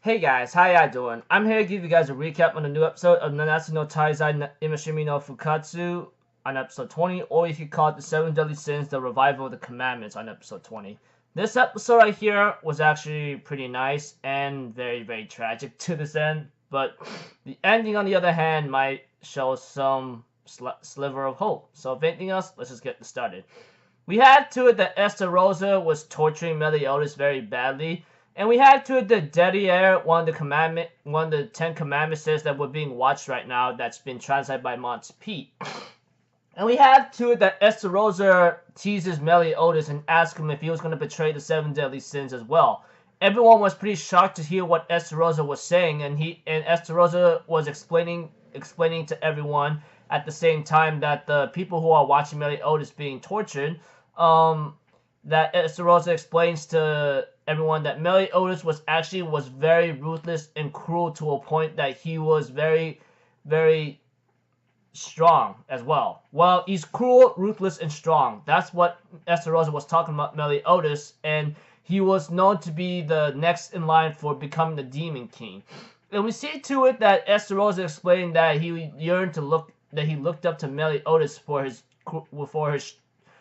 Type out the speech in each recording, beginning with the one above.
Hey guys, how y'all doing? I'm here to give you guys a recap on a new episode of Nanatsu no Taizai Imashime no Fukkatsu on episode 20, or if you call it the 7 Deadly Sins, the Revival of the Commandments on episode 20. This episode right here was actually pretty nice and very, very tragic to this end, but the ending on the other hand might show some sliver of hope. So if anything else, let's just get started. We had to it that Esther Rosa was torturing Meliodas very badly. And we had to the Deadly Air, one of the 10 Commandments says that we're being watched right now, that's been translated by Mons Pete. And we had to that Esterosa teases Meliodas and asks him if he was going to betray the 7 deadly sins as well. Everyone was pretty shocked to hear what Esterosa was saying, and Esterosa was explaining to everyone at the same time that the people who are watching Meliodas being tortured, that Esterosa explains to everyone that Meliodas was very ruthless and cruel to a point that he was very, very strong as well. Well, he's cruel, ruthless, and strong. That's what Esterosa was talking about Meliodas, and he was known to be the next in line for becoming the Demon King. And we see to it that Esterosa explained that he looked up to Meliodas for his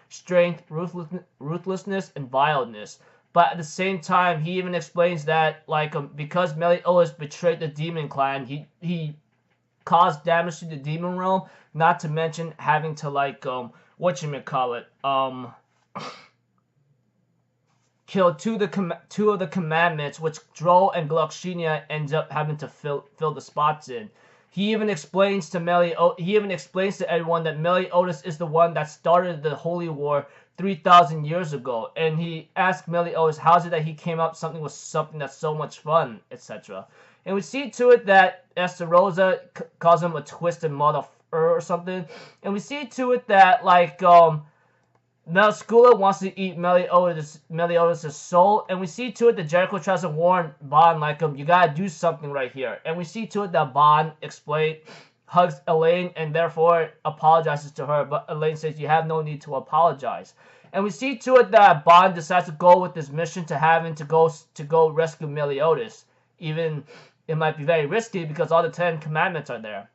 strength, ruthlessness, and vileness. But at the same time, he even explains that because Meliodas betrayed the demon clan, he caused damage to the demon realm. Not to mention having to kill two of the commandments, which Dro and Gloxinia ends up having to fill the spots in. He even explains to everyone that Meliodas is the one that started the Holy War 3,000 years ago, and he asked Meliodas how is it that he came up something that's so much fun, etc. And we see to it that Esterosa calls him a twisted motherfucker or something, and we see to it that Melskula wants to eat Meliodas' soul, and we see to it that Jericho tries to warn Bon you gotta do something right here, and we see to it that Bon hugs Elaine and therefore apologizes to her, but Elaine says you have no need to apologize. And we see to it that Bon decides to go with this mission to go rescue Meliodas. Even it might be very risky because all the 10 commandments are there.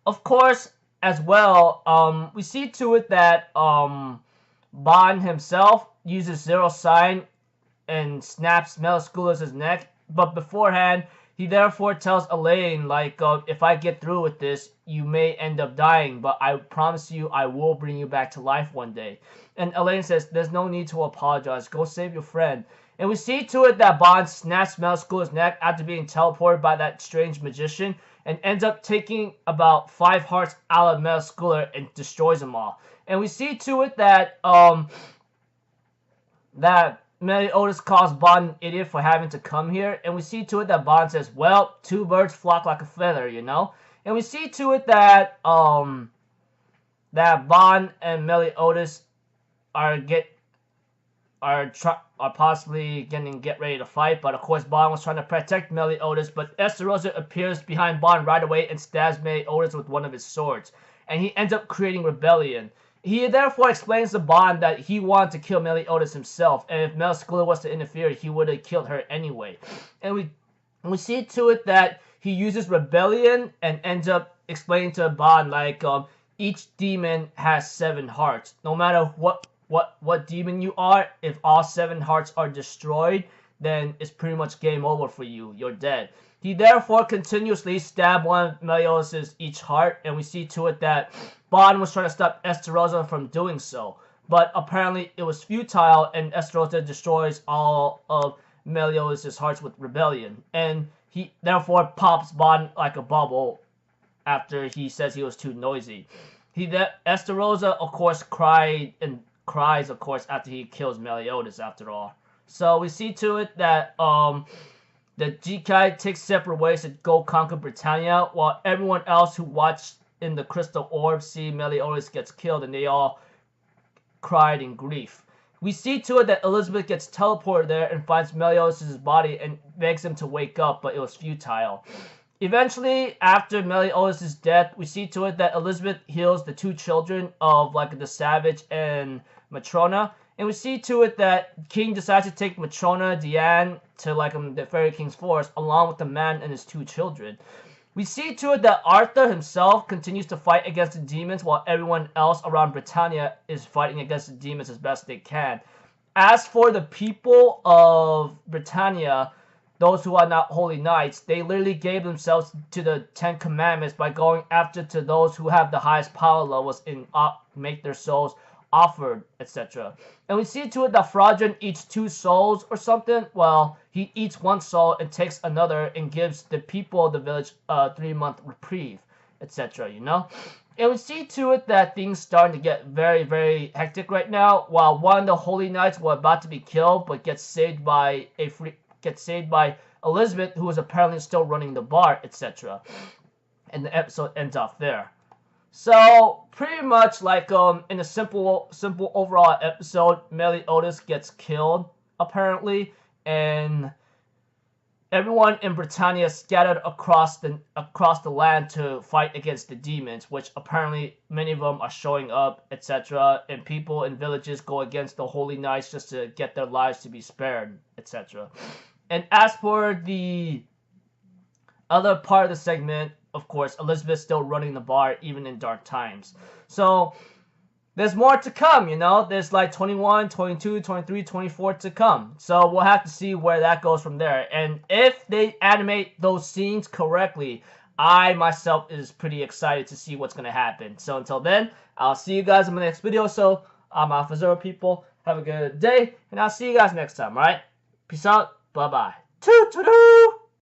Of course, as well, we see to it that Bon himself uses Zero Sign and snaps Melskula's neck, but beforehand, he therefore tells Elaine, if I get through with this, you may end up dying, but I promise you I will bring you back to life one day. And Elaine says, there's no need to apologize. Go save your friend. And we see to it that Bond snaps Melskula's neck after being teleported by that strange magician and ends up taking about 5 hearts out of Melskula and destroys them all. And we see to it that Meliodas calls Bond an idiot for having to come here, and we see to it that Bond says, well, 2 birds flock like a feather, you know? And we see to it that that Bond and Meliodas are possibly get ready to fight, but of course Bond was trying to protect Meliodas, but Esterosa appears behind Bond right away and stabs Meliodas with one of his swords, and he ends up creating rebellion. He therefore explains to Bond that he wanted to kill Meliodas himself, and if Melskula was to interfere, he would have killed her anyway. And we see to it that he uses rebellion and ends up explaining to Bond each demon has 7 hearts. No matter what demon you are, if all 7 hearts are destroyed, then it's pretty much game over for you. You're dead. He therefore continuously stabbed one of Meliodas' each heart, and we see to it that Bond was trying to stop Esterosa from doing so. But apparently it was futile, and Esterosa destroys all of Meliodas' hearts with rebellion. And he therefore pops Bond like a bubble after he says he was too noisy. Esterosa, of course, cries, of course, after he kills Meliodas, after all. So we see to it that the Jikai takes separate ways to go conquer Britannia, while everyone else who watched in the Crystal Orb see Meliodas gets killed, and they all cried in grief. We see to it that Elizabeth gets teleported there and finds Meliodas' body and begs him to wake up, but it was futile. Eventually, after Meliodas' death, we see to it that Elizabeth heals the 2 children of the Savage and Matrona, and we see to it that King decides to take Matrona Diane to like the Fairy King's forest, along with the man and his 2 children. We see to it that Arthur himself continues to fight against the demons, while everyone else around Britannia is fighting against the demons as best they can. As for the people of Britannia, those who are not holy knights, they literally gave themselves to the 10 commandments by going after to those who have the highest power levels and make their souls offered, etc. And we see to it that Fraudulent eats 2 souls or something. Well, he eats 1 soul and takes another and gives the people of the village a 3-month reprieve, etc. You know? And we see to it that things starting to get very, very hectic right now. While one of the holy knights was about to be killed, but gets saved by Elizabeth, who is apparently still running the bar, etc. And the episode ends off there. So pretty much like in a simple overall episode, Meliodas gets killed apparently, and everyone in Britannia scattered across the land to fight against the demons, which apparently many of them are showing up, etc. And people in villages go against the holy knights just to get their lives to be spared, etc. And as for the other part of the segment, of course, Elizabeth's still running the bar even in dark times. So there's more to come, you know. There's like 21, 22, 23, 24 to come. So we'll have to see where that goes from there. And if they animate those scenes correctly, I myself is pretty excited to see what's going to happen. So until then, I'll see you guys in my next video. So I'm AlphaZero, people. Have a good day, and I'll see you guys next time, alright? Peace out. Bye-bye. Toot-toot-oo!